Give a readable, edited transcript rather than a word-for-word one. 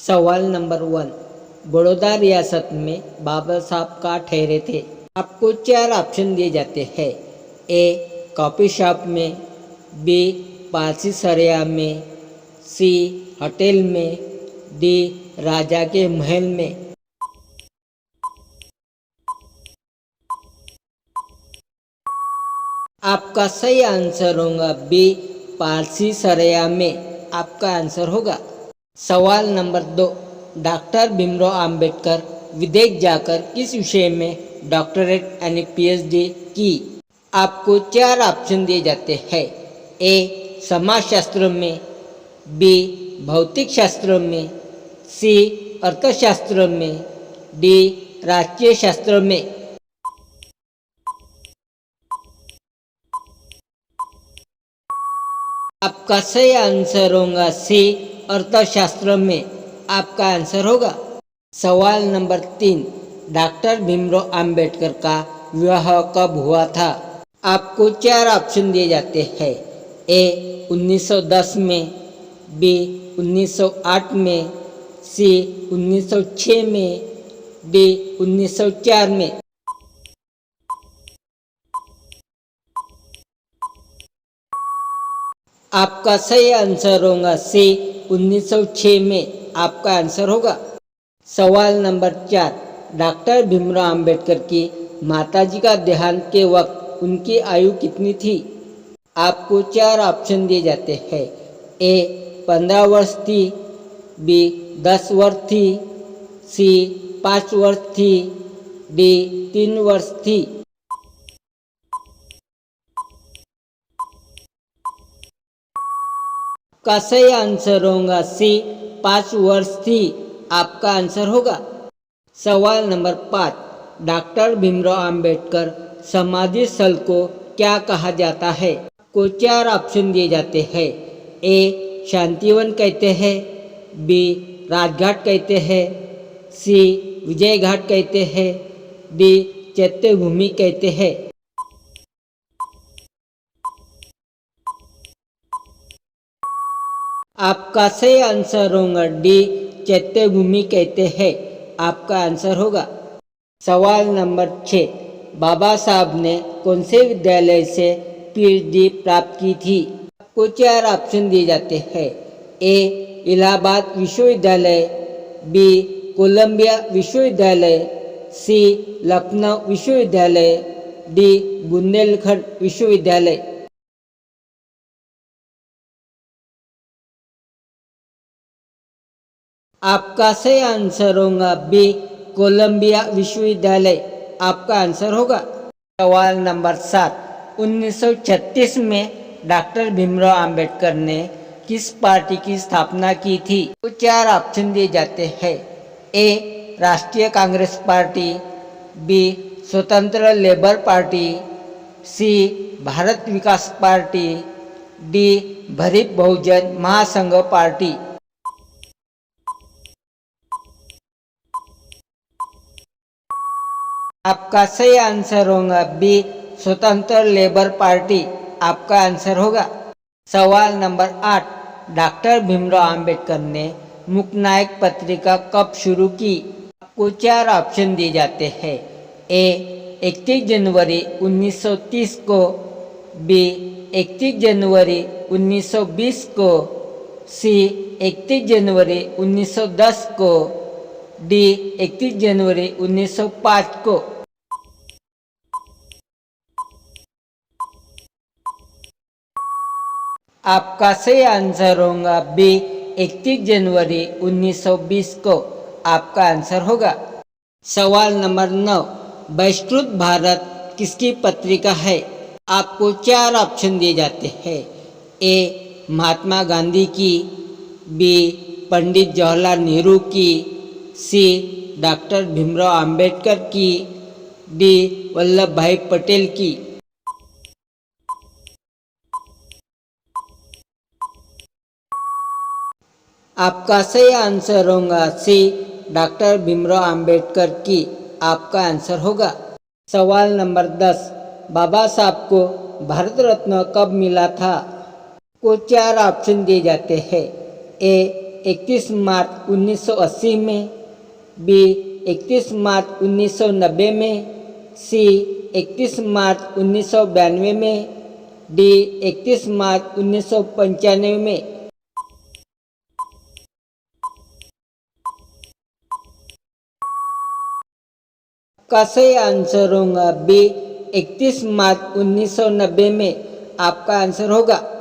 सवाल नंबर 1। बड़ौदा रियासत में बाबा साहब कहाँ ठहरे थे? आपको 4 ऑप्शन दिए जाते हैं। ए कॉफ़ी शॉप में, बी पारसी सराय में, सी होटल में, डी राजा के महल में। आपका सही आंसर होगा बी पारसी सराय में। आपका आंसर होगा। सवाल नंबर 2। डॉक्टर भीमराव अंबेडकर विदेश जाकर किस विषय में डॉक्टरेट यानी पीएचडी की? आपको 4 ऑप्शन दिए जाते हैं। ए समाजशास्त्र में, बी भौतिक शास्त्र में, सी अर्थशास्त्र में, डी राजकीय शास्त्र में। आपका सही आंसर होगा सी अर्थशास्त्र में। आपका आंसर होगा। सवाल नंबर 3। डॉक्टर भीमराव अंबेडकर का विवाह कब हुआ था? आपको 4 ऑप्शन दिए जाते हैं। ए 1910 में, बी 1908 में, सी 1906 में, डी 1904 में। आपका सही आंसर होगा सी 1906 में। आपका आंसर होगा। सवाल नंबर 4। डॉक्टर भीमराव अंबेडकर की माताजी का देहांत के वक्त उनकी आयु कितनी थी? आपको 4 ऑप्शन दिए जाते हैं। ए 15 वर्ष थी, बी 10 वर्ष थी, सी 5 वर्ष थी, डी 3 वर्ष थी। का सही आंसर होगा सी 5 वर्ष थी। आपका आंसर होगा। सवाल नंबर 5। डॉक्टर भीमराव अंबेडकर समाधि स्थल को क्या कहा जाता है? को 4 ऑप्शन दिए जाते हैं। ए शांतिवन कहते हैं, बी राजघाट कहते हैं, सी विजय घाट कहते हैं, डी चैत्यभूमि कहते हैं। आपका सही आंसर होगा डी चैत्यभूमि कहते हैं। आपका आंसर होगा। सवाल नंबर 6। बाबा साहब ने कौन से विद्यालय से पीएचडी प्राप्त की थी? आपको 4 ऑप्शन दिए जाते हैं। ए इलाहाबाद विश्वविद्यालय, बी कोलंबिया विश्वविद्यालय, सी लखनऊ विश्वविद्यालय, डी बुंदेलखंड विश्वविद्यालय। आपका सही आंसर होगा बी कोलंबिया विश्वविद्यालय। आपका आंसर होगा। सवाल नंबर 7। 1936 में डॉक्टर भीमराव अंबेडकर ने किस पार्टी की स्थापना की थी? तो 4 ऑप्शन दिए जाते हैं। ए राष्ट्रीय कांग्रेस पार्टी, बी स्वतंत्र लेबर पार्टी, सी भारत विकास पार्टी, डी भरित बहुजन महासंघ पार्टी। आपका सही आंसर होगा बी स्वतंत्र लेबर पार्टी। आपका आंसर होगा। सवाल नंबर 8। डॉक्टर भीमराव अंबेडकर ने मुक्तनायक पत्रिका कब शुरू की? आपको 4 ऑप्शन दिए जाते हैं। ए 31 जनवरी 1930 को, बी 31 जनवरी 1920 को, सी 31 जनवरी 1910 को, डी 31 जनवरी 1905 को। आपका सही आंसर होगा बी 31 जनवरी 1920 को। आपका आंसर होगा। सवाल नंबर 9। बहिष्कृत भारत किसकी पत्रिका है? आपको 4 ऑप्शन दिए जाते हैं। ए महात्मा गांधी की, बी पंडित जवाहरलाल नेहरू की, सी डॉक्टर भीमराव अंबेडकर की, डी वल्लभ भाई पटेल की। आपका सही आंसर होगा सी डॉक्टर भीमराव अंबेडकर की। आपका आंसर होगा। सवाल नंबर 10। बाबा साहब को भारत रत्न कब मिला था? को 4 ऑप्शन दिए जाते हैं। ए 31 मार्च 1980 में, बी 31 मार्च 1990 में, सी 31 मार्च 1992 में, डी 31 मार्च 1995 में। का सही आंसर होगा बी 31 मार्च 1990 में आपका आंसर होगा।